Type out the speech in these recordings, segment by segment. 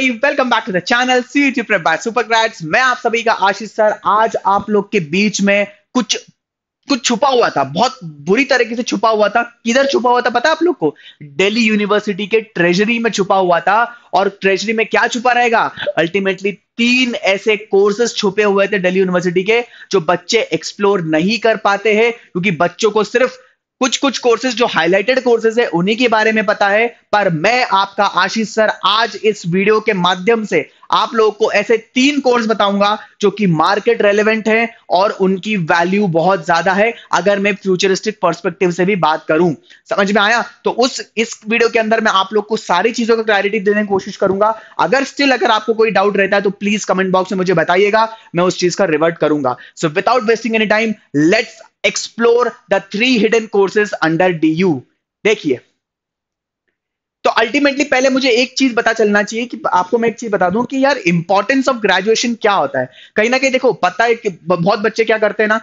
Everybody, welcome back to the channel CET prep by Supergrades. मैं आप सभी का आशीष सर। आज आप लोग के बीच में कुछ कुछ छुपा हुआ था, बहुत बुरी तरीके से छुपा हुआ था। किधर छुपा हुआ था पता है आप लोग को? दिल्ली यूनिवर्सिटी के ट्रेजरी में छुपा हुआ था। और ट्रेजरी में क्या छुपा रहेगा? अल्टीमेटली 3 ऐसे कोर्सेज छुपे हुए थे दिल्ली यूनिवर्सिटी के, जो बच्चे एक्सप्लोर नहीं कर पाते हैं, क्योंकि बच्चों को सिर्फ कुछ कुछ कोर्सेज जो हाईलाइटेड कोर्सेज है उन्हीं के बारे में पता है। पर मैं आपका आशीष सर आज इस वीडियो के माध्यम से आप लोगों को ऐसे 3 कोर्स बताऊंगा जो कि मार्केट रेलेवेंट है और उनकी वैल्यू बहुत ज्यादा है, अगर मैं फ्यूचरिस्टिक पर्सपेक्टिव से भी बात करूं। समझ में आया? तो इस वीडियो के अंदर मैं आप लोग को सारी चीजों का क्लैरिटी देने की कोशिश करूंगा। अगर आपको कोई डाउट रहता है तो प्लीज कमेंट बॉक्स में मुझे बताइएगा, मैं उस चीज का रिवर्ट करूंगा। So without wasting any time, let's explore the 3 hidden courses under DU. देखिए, तो अल्टीमेटली पहले मुझे एक चीज पता चलना चाहिए कि आपको मैं एक चीज बता दूं कि यार इंपॉर्टेंस ऑफ ग्रेजुएशन क्या होता है। कहीं ना कहीं देखो, पता है कि बहुत बच्चे क्या करते हैं ना,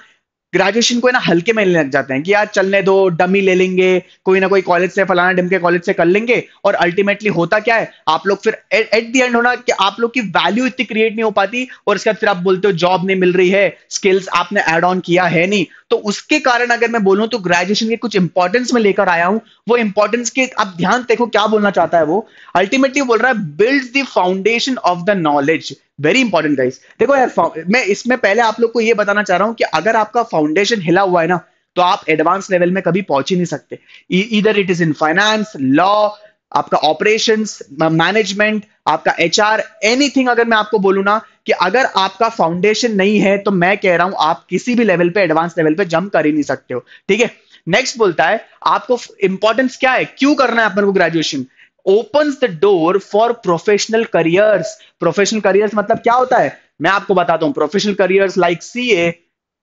ग्रेजुएशन को है ना हल्के में लेने लग जाते हैं कि यार चलने दो, डमी ले लेंगे, कोई ना कोई कॉलेज से, फलाना डिम के कॉलेज से कर लेंगे। और अल्टीमेटली होता क्या है, आप लोग फिर एट द एंड होना कि आप लोग की वैल्यू इतनी क्रिएट नहीं हो पाती, और इसके बाद फिर आप बोलते हो जॉब नहीं मिल रही है, स्किल्स आपने ऐड ऑन किया है नहीं। तो उसके कारण अगर मैं बोलूं तो ग्रेजुएशन के कुछ इंपॉर्टेंस में लेकर आया हूं। वो इंपॉर्टेंस के आप ध्यान देखो क्या बोलना चाहता है वो। अल्टीमेटली बोल रहा है builds the foundation of the knowledge. Very important guys. देखो यार, मैं इसमें पहले आप लोग को यह बताना चाह रहा हूं कि अगर आपका फाउंडेशन हिला हुआ है ना, तो आप एडवांस लेवल में कभी पहुंच ही नहीं सकते। इधर it is in finance, law, आपका ऑपरेशंस, मैनेजमेंट, आपका एचआर, एनीथिंग। अगर मैं आपको बोलूं ना कि अगर आपका फाउंडेशन नहीं है, तो मैं कह रहा हूं आप किसी भी लेवल पे, एडवांस लेवल पे जंप कर ही नहीं सकते हो। ठीक है, नेक्स्ट बोलता है आपको इंपॉर्टेंस क्या है, क्यों करना है अपन को graduation. opens the door for professional careers। Professional careers मतलब क्या होता है, मैं आपको बताता हूं। Professional careers like CA,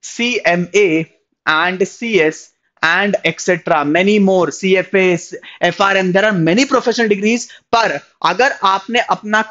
CMA and CS and etcetera, many more, CFA, FRM, there are many professional degrees. पर अगर आपने अपना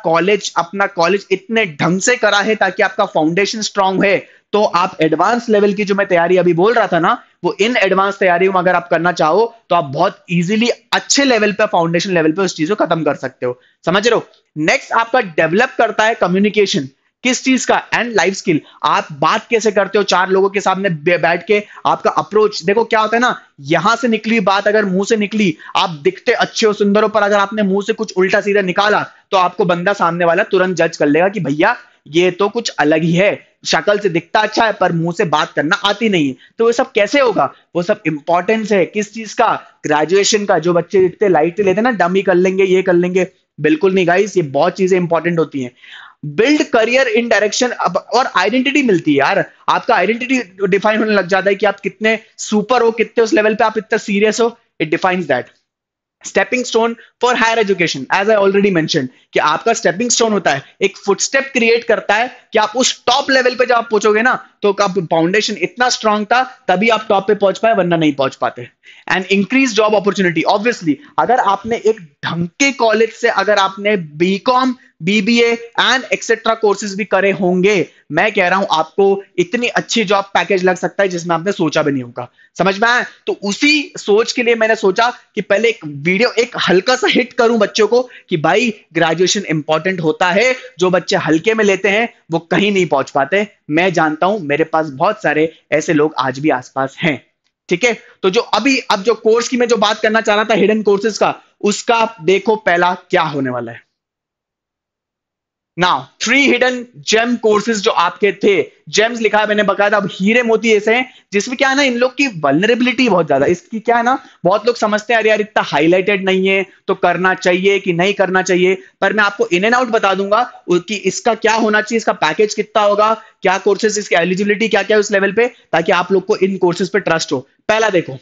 कॉलेज इतने ढंग से करा है ताकि आपका फाउंडेशन स्ट्रांग है, तो आप एडवांस लेवल की जो मैं तैयारी अभी बोल रहा था ना, वो इन एडवांस तैयारियों में अगर आप करना चाहो तो आप बहुत इजीली अच्छे लेवल पे, फाउंडेशन लेवल पे उस चीज को खत्म कर सकते हो। समझ रहे हो? नेक्स्ट आपका डेवलप करता है कम्युनिकेशन। किस चीज का? And life skill. आप बात कैसे करते हो 4 लोगों के सामने बैठ के, आपका अप्रोच। देखो क्या होता है ना, यहां से निकली बात अगर मुंह से निकली, आप दिखते अच्छे हो, सुंदर हो, पर अगर आपने मुंह से कुछ उल्टा सीधा निकाला तो आपको बंदा सामने वाला तुरंत जज कर लेगा कि भैया ये तो कुछ अलग ही है, शक्ल से दिखता अच्छा है पर मुंह से बात करना आती नहीं है। तो वो सब कैसे होगा? वो सब इंपॉर्टेंस है किस चीज का? ग्रेजुएशन का। जो बच्चे इतने लाइट लेते हैं ना, डमी कर लेंगे, ये कर लेंगे, बिल्कुल नहीं गाइस, ये बहुत चीजें इंपॉर्टेंट होती हैं। Build career in direction. अब और आइडेंटिटी मिलती है यार, आपका आइडेंटिटी डिफाइन होने लग जाता है कि आप कितने सुपर हो, कितने उस लेवल पे आप इतना सीरियस हो। It defines that. Stepping stone for higher education, as I already mention, कि आपका स्टेपिंग स्टोन होता है, एक फुटस्टेप क्रिएट करता है कि आप उस टॉप लेवल पे जब आप पहुंचोगे ना, तो आप फाउंडेशन इतना स्ट्रांग था तभी आप टॉप पे पहुंच पाए, वरना नहीं पहुंच पाते। And increase job opportunity. Obviously अगर आपने एक ढंग के कॉलेज से, अगर आपने BCom, BBA and etcetera courses भी करे होंगे, मैं कह रहा हूं आपको इतनी अच्छी जॉब पैकेज लग सकता है जिसमें आपने सोचा भी नहीं होगा। समझ में आया? तो उसी सोच के लिए मैंने सोचा कि पहले एक वीडियो, एक हल्का सा हिट करूं बच्चों को कि भाई ग्रेजुएशन इंपॉर्टेंट होता है। जो बच्चे हल्के में लेते हैं वो कहीं नहीं पहुंच पाते। मैं जानता हूं, मेरे पास बहुत सारे ऐसे लोग आज भी आसपास हैं। ठीक है, तो जो अब जो कोर्स की मैं जो बात करना चाह रहा था, हिडन कोर्सेज का, उसका देखो पहला क्या होने वाला है। नाउ 3 हिडन जेम कोर्सेज जो आपके थे, जेम्स लिखा है मैंने बकायदा, अब हीरे मोती ऐसे हैं जिसमें क्या है ना, इन लोग की वल्नरेबिलिटी बहुत ज्यादा। इसकी क्या है ना, बहुत लोग समझते हैं अरे यार इतना हाईलाइटेड नहीं है तो करना चाहिए कि नहीं करना चाहिए। पर मैं आपको इन एंड आउट बता दूंगा कि इसका क्या होना चाहिए, इसका पैकेज कितना होगा, क्या कोर्सेज, इसकी एलिजिबिलिटी क्या क्या है उस लेवल पे, ताकि आप लोग को इन कोर्सेज पे ट्रस्ट हो। पहला देखो,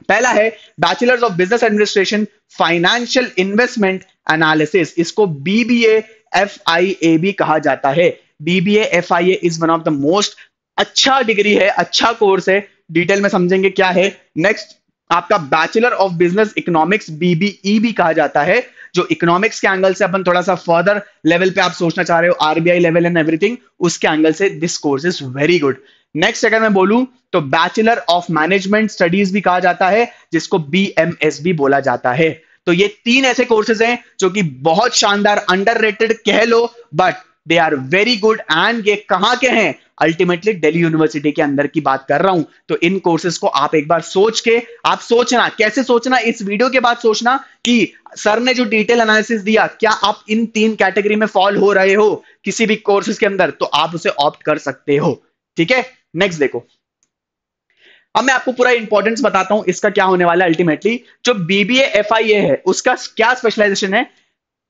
पहला है bachelors of business administration financial investment analysis. इसको बीबीए एफआईए भी कहा जाता है। BBA FIA is one of the most अच्छा डिग्री है, अच्छा कोर्स है। डिटेल में समझेंगे क्या है। नेक्स्ट आपका bachelor of business economics, BBE भी कहा जाता है, जो इकोनॉमिक्स के एंगल से अपन थोड़ा सा फर्दर लेवल पे आप सोचना चाह रहे हो, आरबीआई लेवल एंड एवरीथिंग, उसके एंगल से this course is very good. Next अगर मैं बोलूं तो बैचलर ऑफ मैनेजमेंट स्टडीज भी कहा जाता है, जिसको बीएमएस भी बोला जाता है। तो ये 3 ऐसे कोर्सेज हैं जो कि बहुत शानदार, अंडररेटेड कह लो, but they are very good. And ये कहां के हैं? अल्टीमेटली दिल्ली यूनिवर्सिटी के अंदर की बात कर रहा हूं। तो इन कोर्सेज को आप एक बार सोच के, आप सोचना कैसे सोचना, इस वीडियो के बाद सोचना कि सर ने जो डिटेल एनालिसिस दिया, क्या आप इन 3 कैटेगरी में फॉल हो रहे हो किसी भी कोर्सेज के अंदर, तो आप उसे ऑप्ट कर सकते हो। ठीक है, नेक्स्ट देखो। अब मैं आपको पूरा इंपॉर्टेंस बताता हूं इसका क्या होने वाला है। अल्टीमेटली जो बीबीए एफआईए है उसका क्या स्पेशलाइजेशन है?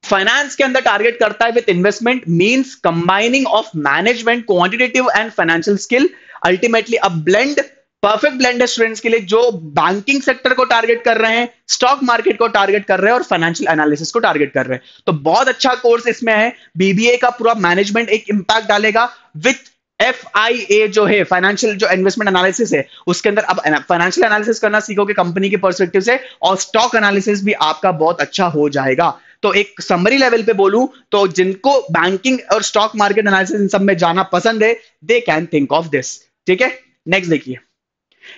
फाइनेंस के अंदर टारगेट करता है with investment means combining of management, quantitative and financial skill. Ultimately अब ब्लेंड, परफेक्ट ब्लेंड है स्टूडेंट्स के लिए जो बैंकिंग सेक्टर को टारगेट कर रहे हैं, स्टॉक मार्केट को टारगेट कर रहे हैं और फाइनेंशियल एनालिसिस को टारगेट कर रहे हैं। तो बहुत अच्छा कोर्स इसमें है। बीबीए का पूरा मैनेजमेंट एक इंपैक्ट डालेगा विथ एफआईए जो है, फाइनेंशियल जो इन्वेस्टमेंट एनालिसिस है, उसके अंदर अब फाइनेंशियल एनालिसिस करना सीखोगे कंपनी के पर्सपेक्टिव से, और स्टॉक एनालिसिस भी आपका बहुत अच्छा हो जाएगा। तो एक समरी लेवल पे बोलूं तो जिनको बैंकिंग और स्टॉक मार्केट एनालिसिस इन सब में जाना पसंद है, they can think of this. ठीक है, नेक्स्ट देखिए।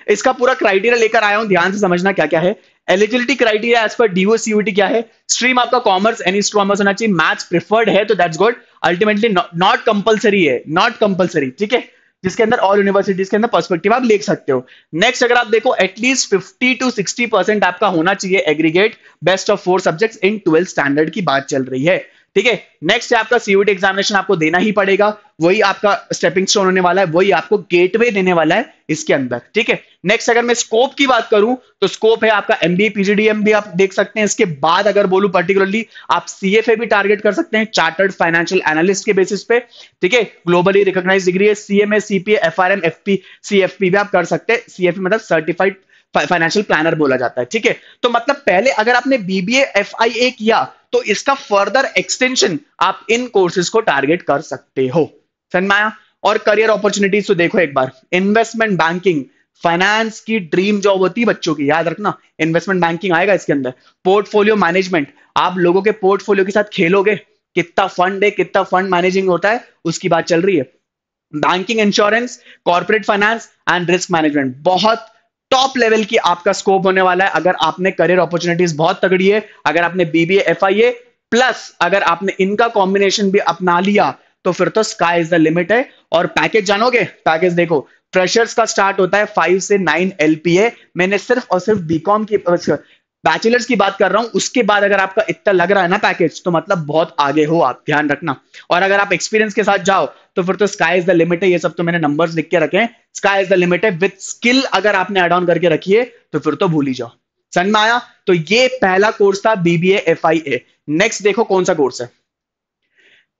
इसका पूरा क्राइटेरिया लेकर आया हूं, ध्यान से समझना क्या क्या है। Eligibility criteria as per DU CUET क्या है? स्ट्रीम आपका कॉमर्स, एनी कॉमर्स होना चाहिए, मैथ्स प्रिफर्ड है तो that's good. Ultimately not compulsory है, नॉट कंपलसरी। ठीक है, जिसके अंदर ऑल यूनिवर्सिटीज के अंदर पर्सपेक्टिव आप लिख सकते हो। नेक्स्ट अगर आप देखो, एटलीस्ट 50 to 60% आपका होना चाहिए aggregate best of 4 subjects in 12th standard की बात चल रही है। ठीक है, नेक्स्ट है आपका सीयूटी एग्जामिनेशन आपको देना ही पड़ेगा, वही आपका स्टेपिंग स्टोन होने वाला है, वही आपको गेटवे देने वाला है इसके अंदर। ठीक है, नेक्स्ट अगर मैं स्कोप की बात करूं तो स्कोप है आपका एमबीए पीजीडीएम भी आप देख सकते हैं। इसके बाद अगर बोलूं पर्टिकुलरली आप सीएफए भी टारगेट कर सकते हैं, चार्टर्ड फाइनेंशियल एनालिस्ट के बेसिस पे। ठीक है, ग्लोबली रिकॉग्नाइज्ड डिग्री है, CMA, CPA, FRM, FP, CFP भी आप कर सकते हैं। सीएफपी मतलब सर्टिफाइड फाइनेंशियल प्लानर बोला जाता है। ठीक है, तो मतलब पहले अगर आपने बीबीए एफआईए किया तो इसका फर्दर एक्सटेंशन आप इन कोर्सेज को टारगेट कर सकते हो। समझ में आया? और करियर अपॉर्चुनिटीज तो देखो एक बार, इन्वेस्टमेंट बैंकिंग, फाइनेंस की ड्रीम जॉब होती है बच्चों की, याद रखना। इन्वेस्टमेंट बैंकिंग आएगा इसके अंदर। पोर्टफोलियो मैनेजमेंट, आप लोगों के पोर्टफोलियो के साथ खेलोगे, कितना फंड है, कितना फंड मैनेजिंग होता है, उसकी बात चल रही है। Banking, insurance, corporate finance and risk management, बहुत टॉप लेवल की आपका स्कोप होने वाला है। अगर आपने करियर अपॉर्चुनिटीज बहुत तगड़ी है, अगर आपने बीबीए एफआईए प्लस अगर आपने इनका कॉम्बिनेशन भी अपना लिया तो फिर तो स्काई इज द लिमिट है। और पैकेज जानोगे? पैकेज देखो, फ्रेशर्स का स्टार्ट होता है 5 से 9 एलपीए। मैंने सिर्फ और सिर्फ बीकॉम की, बैचलर्स की बात कर रहा हूं। उसके बाद अगर आपका इतना लग रहा है ना पैकेज, तो मतलब बहुत आगे हो आप, ध्यान रखना। और अगर आप एक्सपीरियंस के साथ जाओ तो फिर तो स्काई इज द लिमिट है। ये सब तो मैंने नंबर्स लिख के रखे हैं, स्काई इज द लिमिट है। विद स्किल अगर आपने एड ऑन करके रखी है तो फिर तो भूल ही जाओ। समझ में आया? तो ये पहला कोर्स था बीबीए एफआईए। नेक्स्ट देखो कौन सा कोर्स है।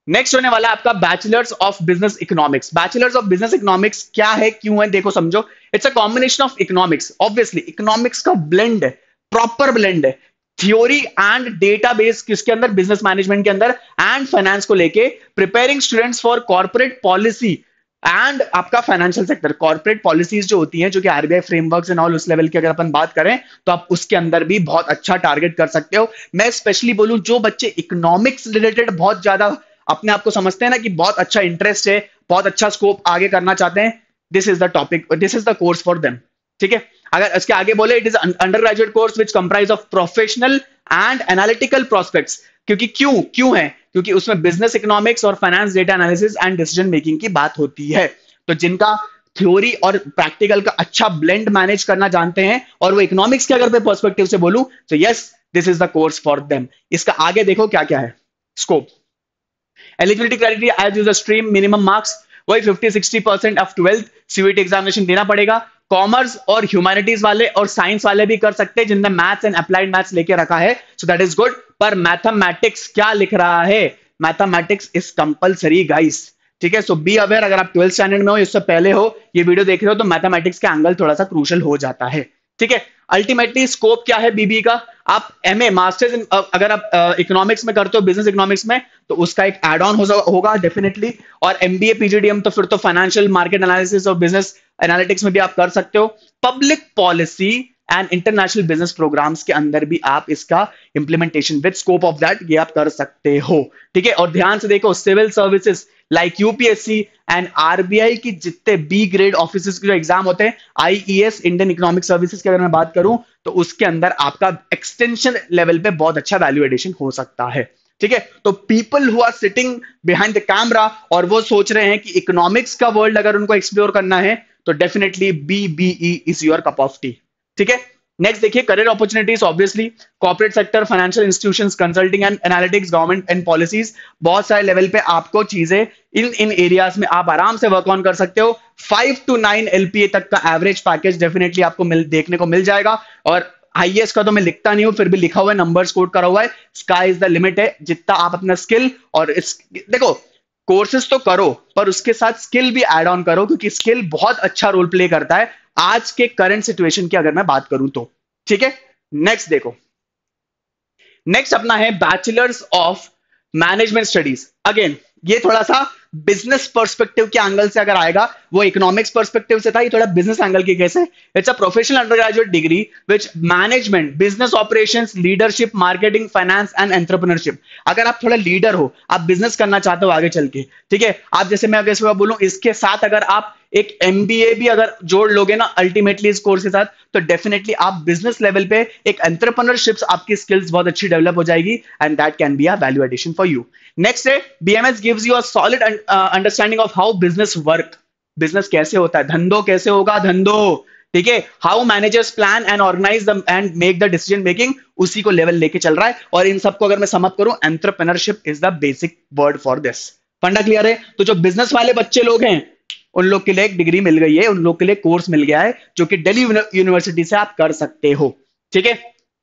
नेक्स्ट होने वाला आपका bachelors of business economics. Bachelors of business economics क्या है, क्यों है, देखो समझो। It's a combination of economics, obviously economics का ब्लेंड है, प्रॉपर ब्लेंड है। थ्योरी एंड डेटाबेस किसके अंदर? बिजनेस मैनेजमेंट के अंदर एंड फाइनेंस को लेके, preparing students for corporate policy and आपका फाइनेंशियल सेक्टर। कॉर्पोरेट पॉलिसीज जो होती हैं, जो कि आरबीआई फ्रेमवर्क्स एंड ऑल, उस लेवल की अगर अपन बात करें तो आप उसके अंदर भी बहुत अच्छा टारगेट कर सकते हो। मैं स्पेशली बोलूं, जो बच्चे इकोनॉमिक्स रिलेटेड बहुत ज्यादा अपने आप को समझते हैं ना कि बहुत अच्छा इंटरेस्ट है, बहुत अच्छा स्कोप आगे करना चाहते हैं, this is the topic, this is the course for them. ठीक है, अगर इसके आगे बोले, it is under graduate course which comprise of professional and analytical prospects. क्योंकि क्यों है? क्योंकि उसमें बिजनेस इकोनॉमिक्स और finance, data analysis and decision making की बात होती है। तो जिनका थ्योरी और प्रैक्टिकल का अच्छा ब्लेंड मैनेज करना जानते हैं, और वो इकोनॉमिक्स के अगर पर्सपेक्टिव से बोलूं तो yes, this is the course for them. इसका आगे देखो क्या क्या है scope. Eligibility criteria as user stream, minimum marks वही 50-60% ऑफ 12th सीयूटी एग्जामिनेशन देना पड़ेगा। कॉमर्स और ह्यूमैनिटीज वाले और साइंस वाले भी कर सकते हैं जिनने मैथ्स एंड अप्लाइड मैथ्स लेके रखा है, सो दैट इज गुड। पर मैथमेटिक्स क्या लिख रहा है? Mathematics is compulsory guys. ठीक है, सो बी अवेयर, अगर आप 12th स्टैंडर्ड में हो, इससे पहले हो, ये वीडियो देख रहे हो, तो मैथमेटिक्स का एंगल थोड़ा सा क्रूशल हो जाता है। ठीक है, अल्टीमेटली स्कोप क्या है बीबी का? आप एमए मास्टर्स अगर आप इकोनॉमिक्स में करते हो, बिजनेस इकोनॉमिक्स में, तो उसका एक एड ऑन होगा डेफिनेटली। और एमबीए पीजीडीएम तो फिर तो फाइनेंशियल मार्केट एनालिसिस और बिजनेस एनालिटिक्स में भी आप कर सकते हो। Public policy and international business programs के अंदर भी आप इसका implementation with scope of that ये आप कर सकते हो। ठीक है, और ध्यान से देखो, civil services like UPSC and RBI की जितने बी ग्रेड ऑफिसर्स के जो एग्जाम होते हैं, आईईएस इंडियन इकोनॉमिक सर्विसेज की अगर मैं बात करूं तो उसके अंदर आपका एक्सटेंशन लेवल पे बहुत अच्छा वैल्यू एडिशन हो सकता है। ठीक है, तो people who are sitting behind the camera और वो सोच रहे हैं कि इकोनॉमिक्स का वर्ल्ड अगर उनको एक्सप्लोर करना है तो definitely BBE is your cup of T. ठीक है, नेक्स्ट देखिए career opportunities, obviously corporate sector, financial institutions, consulting and analytics, government and policies, बहुत सारे लेवल पे आपको चीजें इन एरियाज में आप आराम से वर्क ऑन कर सकते हो। 5 to 9 एलपीए तक का एवरेज पैकेज डेफिनेटली आपको देखने को मिल जाएगा। और हाईएस्ट का तो मैं लिखता नहीं हूं, फिर भी लिखा हुआ है, नंबर्स कोट करा हुआ है, स्काई इज द लिमिट है। जितना आप अपना स्किल और देखो कोर्सेज तो करो पर उसके साथ स्किल भी ऐड ऑन करो, क्योंकि स्किल बहुत अच्छा रोल प्ले करता है आज के करंट सिचुएशन की अगर मैं बात करूं तो। ठीक है, नेक्स्ट देखो, नेक्स्ट अपना है bachelors of management studies. Again ये थोड़ा सा बिजनेस पर्सपेक्टिव के एंगल से अगर आएगा, वो इकोनॉमिक्स पर्सपेक्टिव से था, ये थोड़ा बिजनेस एंगल की केस है। It's a professional undergraduate degree which management, business operations, leadership, marketing, finance and entrepreneurship. अगर आप थोड़ा लीडर हो, आप बिजनेस करना चाहते हो आगे चल के, ठीक है, आप जैसे मैं अगर इसमें बोलूं इसके साथ अगर आप एक एमबीए भी अगर जोड़ लोगे ना अल्टीमेटली इस कोर्स के साथ, तो डेफिनेटली आप बिजनेस लेवल पे एक एंटरप्रेन्योरशिप, आपकी स्किल्स बहुत अच्छी डेवलप हो जाएगी and that can be a value addition for you. Next है BMS gives you a solid understanding of how business work, business कैसे होता है, धंधो कैसे होगा, धंधो, ठीक है, how managers plan and organise the and make the decision making, उसी को लेवल लेके चल रहा है। और इन सबको अगर मैं सम अप करूं, entrepreneurship is the basic word for this. फंडा क्लियर है? तो जो बिजनेस वाले बच्चे लोग हैं उन लोग के लिए एक डिग्री मिल गई है, उन लोग के लिए कोर्स मिल गया है जो कि दिल्ली यूनिवर्सिटी से आप कर सकते हो। ठीक है,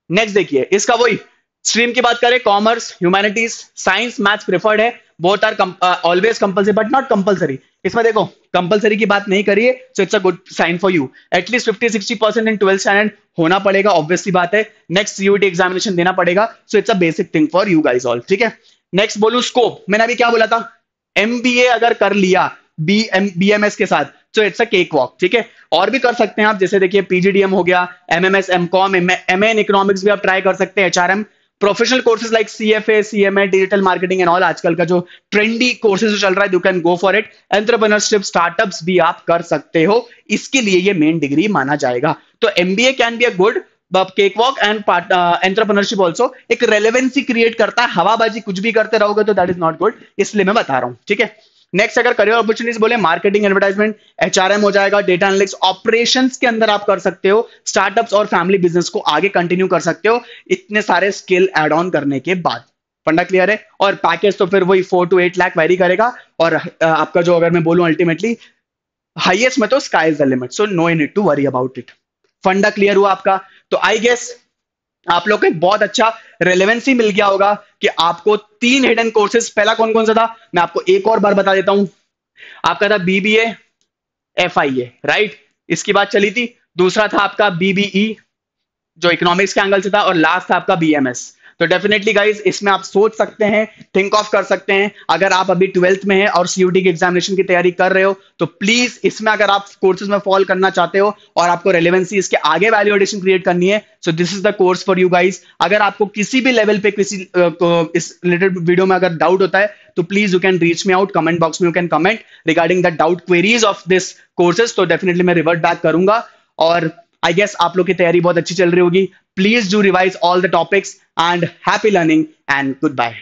नेक्स्ट देखिए इसका वही स्ट्रीम की बात करें, commerce, humanities, science, maths preferred है, both are always compulsory but not compulsory. इसमें देखो कंपल्सरी की बात नहीं करिए, so it's a good sign for you. At least 50-60% in 12th standard होना पड़ेगा, ऑब्वियसली बात है। नेक्स्ट सीयूटी एग्जामिनेशन देना पड़ेगा, सो it's a basic thing for you guys all. ठीक है, नेक्स्ट बोलू स्कोप, मैंने अभी क्या बोला था, एमबीए अगर कर लिया बीएमएस के साथ, सो इट्स अ केक वॉक। ठीक है, और भी कर सकते हैं आप, जैसे देखिए पीजीडीएम हो गया, MMS, MCom, MA in economics भी आप ट्राई कर सकते हैं, HRM, professional courses like CFA, CMA, digital marketing and all, आजकल का जो ट्रेंडी कोर्सेज जो चल रहा है, you can go for it. Entrepreneurship, startups भी आप कर सकते हो, इसके लिए ये मेन डिग्री माना जाएगा। तो MBA can be a good cake walk and entrepreneurship also एक रेलेवेंसी क्रिएट करता है। हवाबाजी कुछ भी करते रहोगे तो दैट इज नॉट गुड, इसलिए मैं बता रहा हूं। ठीक है, नेक्स्ट अगर करियर अपॉर्चुनिटीज बोले, मार्केटिंग, एडवर्टाइजमेंट, एचआरएम हो जाएगा, डेटा एनालिटिक्स, ऑपरेशंस के अंदर आप कर सकते हो, स्टार्टअप्स और फैमिली बिजनेस को आगे कंटिन्यू कर सकते हो इतने सारे स्किल एड ऑन करने के बाद। फंडा क्लियर है? और पैकेज तो फिर वही 4 to 8 लाख वेरी करेगा। और आपका जो अगर मैं बोलूं अल्टीमेटली हाईएस्ट में तो sky is the limit, so no need to worry about it. फंडा क्लियर हुआ आपका? तो आई गेस आप लोग को एक बहुत अच्छा रेलेवेंसी मिल गया होगा कि आपको 3 हिडन कोर्सेज, पहला कौन कौन सा था मैं आपको एक और बार बता देता हूं। आपका था बीबीए, एफआईए, राइट, इसकी बात चली थी। दूसरा था आपका बीबीई जो इकोनॉमिक्स के एंगल से था, और लास्ट था आपका बीएमएस। तो डेफिनेटली गाइज इसमें आप सोच सकते हैं, थिंक ऑफ कर सकते हैं। अगर आप अभी 12th में हैं और सीयूटी की एग्जामिनेशन की तैयारी कर रहे हो तो प्लीज इसमें अगर आप कोर्सेज में फॉल करना चाहते हो और आपको रेलेवेंसी इसके आगे वैल्यू एडिशन क्रिएट करनी है, so this is the course for you guys. अगर आपको किसी भी लेवल पे किसी इस रिलेटेड वीडियो में अगर डाउट होता है तो please you can reach me out, comment box में you can comment regarding the doubt queries of this courses, तो डेफिनेटली मैं रिवर्ट बैक करूंगा। और आई गेस आप लोग की तैयारी बहुत अच्छी चल रही होगी। Please do revise all the topics and happy learning and good bye.